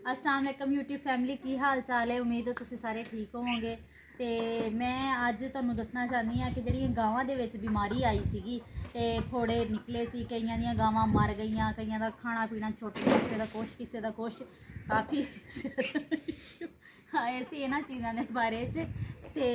अस्सलाम वालेकुम YouTube family की हाल चाल है। उम्मीद है तुसीं सारे ठीक होवोगे। तो मैं अज तुहानूं दसना चाहनी हाँ कि जिहड़ियां गावां दे विच बीमारी आई सीगी ते फोड़े निकले सी, कईयां दियां गावां मर गईयां, कईयां दा खाना पीना छुट गया, किसी दा कुछ काफ़ी आए सी इन्हां चीज़ां दे बारे च। ते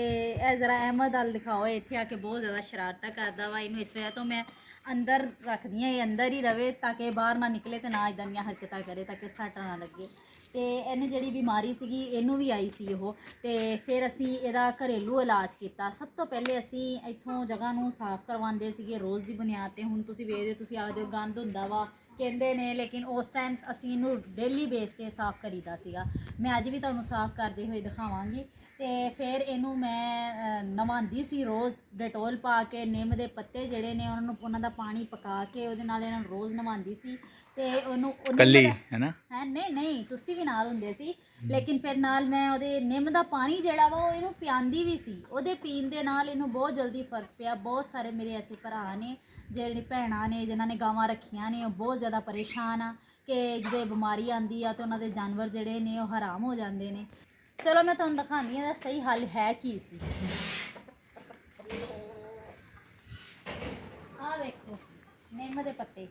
जरा अहमद अल दिखाओ, इत्थे आके बहुत ज़्यादा शरारतां करदा वा। इनूं इस वजह तो मैं अंदर रखदी हाँ, अंदर ही रवे ताकि बाहर ना निकले तो ना इदां दियां हरकतां करे ताकि सट ना लगे। तो इन्हें जिहड़ी बीमारी सीगी इनू भी आई सी ओह, ते फिर असी इहदा घरेलू इलाज किया। सब तो पहले असी इत्थों जगह नूं साफ करवाते सीगे रोज़ की बुनियाद ते। हुण तुसीं वेखदे हो, तुसीं आखदे हो गंद हुंदा वा कहंदे ने, लेकिन उस टाइम असी इनू डेली बेस ते साफ करीदा सीगा। मैं अज भी तुहानूं साफ करते हुए दिखावांगी। तो फिर इनू मैं नवांदी सी रोज़ डेटोल पा के, निम के पत्ते जिहड़े ने उन्हां दा पानी पका के उहदे नाल इन्हां नूं रोज़ नवांदी सी। ते ओनू कल्ली है ना है नहीं तुसी भी नाल हुंदे सी, लेकिन फिर नाल मैं ओहदे निम दा पानी जिहड़ा वा ओह इनू पियांदी भी सी। ओहदे पीण दे नाल इनू बहुत जल्दी फर्क पिया। बहुत सारे मेरे ऐसे भरा ने, जेहड़ी भैणां ने जिन्हां ने गावां रखियां ने, बहुत ज़्यादा परेशान आ कि जदों बीमारी आंदी आ तो उन्हां दे जानवर जिहड़े ने ओह हराम हो जांदे ने। चलो मैं तुहानूं दिखानी आं सही हल है की सी। आ वेखो निम दे पत्ते,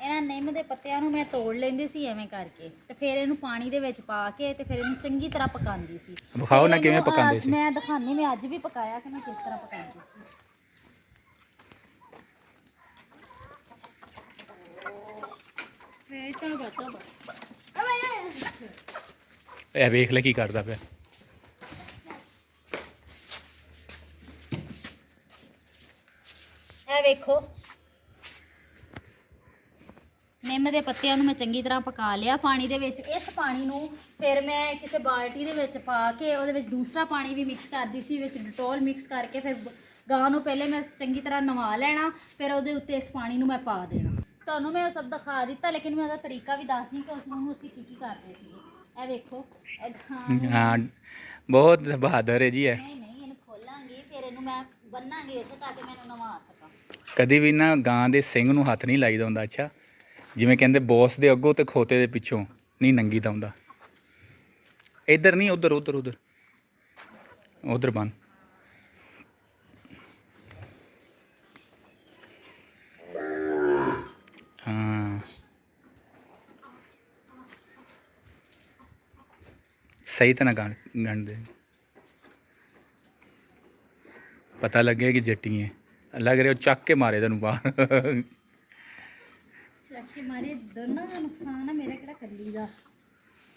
इन्हां निम के पत्तियां नूं मैं तोड़ लैंदी सी एवें करके, ते फिर इहनूं पानी दे विच पा के ते फिर इहनूं चंगी तरह पकांदी सी। विखाओ ना किवें इहनूं पकांदे सी। मैं दिखानी, मैं अज भी पकाया कि मैं किस तरह पकांदी सी। ए वेख ले की करदा पिया। ए वेखो निम के पत्तियां मैं चंगी तरह पका लिया पानी दे विच। इस पानी नूं फिर मैं किसी बाल्टी दे विच पा के उहदे विच दूसरा पानी भी मिक्स करदी सी, विच डिटोल मिक्स करके फिर गां नूं पहले मैं चंगी तरह नवा लेना, फिर उहदे उत्ते इस पानी नूं मैं पा देना। तुहानूं मैं सब दिखा दिता, लेकिन मैं उहदा तरीका भी दसदी कि उसनूं असीं की करदे सीगे। ए वेखो हाँ बहुत बहादुर है जी है। नहीं इहनूं खोलांगी, फिर इहनूं मैं बन्नांगी इत्थे ताकि मैं इहनूं नवा सकां। कदी भी ना गां दे सिंग नूं हੱਥ नहीं लाईदा हुंदा। अच्छा जिवें कहंदे बॉस दे अगों ते खोते दे पिछों नहीं नंगीदा हुंदा। इधर नहीं, उधर उधर उधर उधर बन। हाँ सही तरह गंढ दे, पता लगे कि जट्टी है। लग रहा चक के मारे तेन बाहर। चक के मारे दोनों का नुकसान है, मेरा किहड़ा कल्ली दा।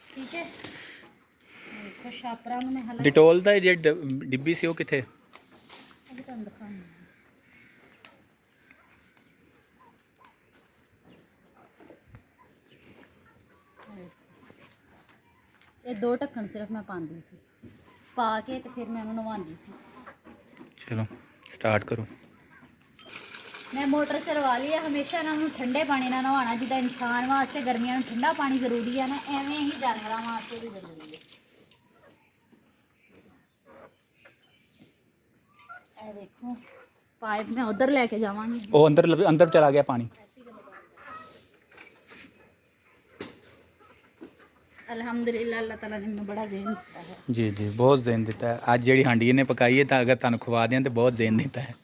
ठीक है देखो छापरा नूं मैं हला डिटोल दा जे डिब्बी सी वो किथे? अभी तुहानूं दिखानी है। ये 2 ढक्कन सिर्फ मैं पांदी सी, पा के ते फिर मैं उन्होंने नवांदी सी। चलो स्टार्ट करो। मैं मोटर चलवा ली है। हमेशा इन्हों ठंडे पानी ना नवाना, जिदा इंसान वास्ते गर्मियों में ठंडा पानी जरूरी है ना, एवें ही जानवरों वास्ते भी जरूरी है। ए देखो पाइप मैं उधर लेके जावांगी। वो अंदर चला गया पानी। अल्हम्दुलिल्लाह, अल्लाह ताला ने मैंने बड़ा ज़हन दिता है। जी जी बहुत देन दिता है। आज जी हांडी ने पकाई है तो अगर तुम खुवा दें तो बहुत देन दिता है।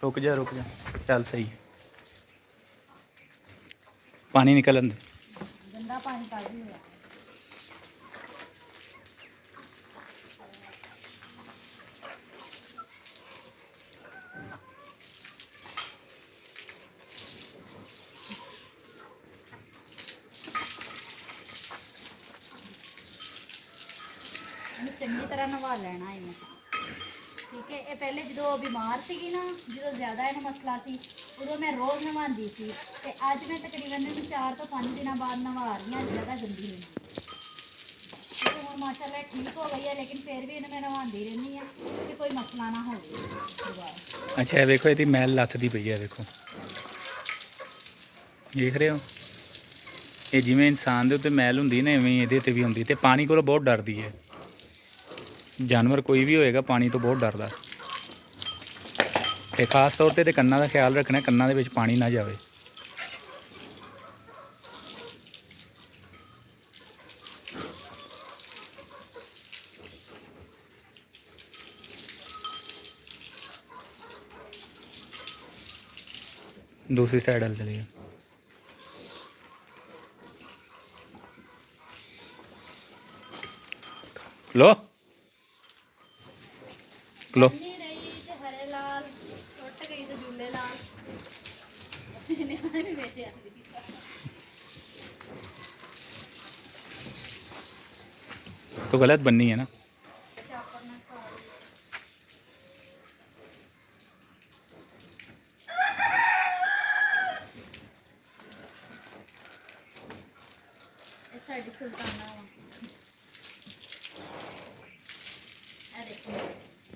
रुक जा चल सही है। पानी निकलन दे। गंदा पानी काजी हुआ चंगी तरह नवा लेना है मैं। ठीक है, ये पहले जो बीमार सी ना, जो ज़्यादा इन मसला सी, उदों मैं रोज़ नवांदी सी, ते अज मैं तकरीबन 4 तो 5 दिन बाद नवा रही हूँ। ज़्यादा गंदी हुई तो हम माशाल्लाह ठीक हो गई है, लेकिन फिर भी इन्हें मैं नवांदी रहनी है कि कोई मसला ना हो दोबारा। अच्छा ये देखो ये मैल लथदी पई है। देखो देख रहे हो, ये जिमें इंसान के उत्ते मैल होंगी ना, इवें ये भी होंगी। तो पानी को बहुत डरती है। जानवर कोई भी होएगा पानी तो बहुत डरदा। ਤੇ ਖਾਸ ਤੌਰ ਤੇ ਕੰਨਾਂ ਦਾ ਖਿਆਲ ਰੱਖਣਾ, ਕੰਨਾਂ ਦੇ ਵਿੱਚ ਪਾਣੀ ਨਾ ਜਾਵੇ। दूसरी साइड हल चलिए। लो लो ਨਹੀਂ ਰਹੀ ਤੇ ਹਰੇ ਲਾਲ ਟੁੱਟ ਗਈ ਤੇ ਜੁੱਲੇ ਲਾਲ ਨਿਆਣੇ ਵਿੱਚ ਆਂਦੀ तो गलत बननी है ना। ਚਾਪਰ ਨਾਲ ਖਾ ਲਈ। ਇਹ ਸਾਡੀ ਸੁਲਤਾਨਾ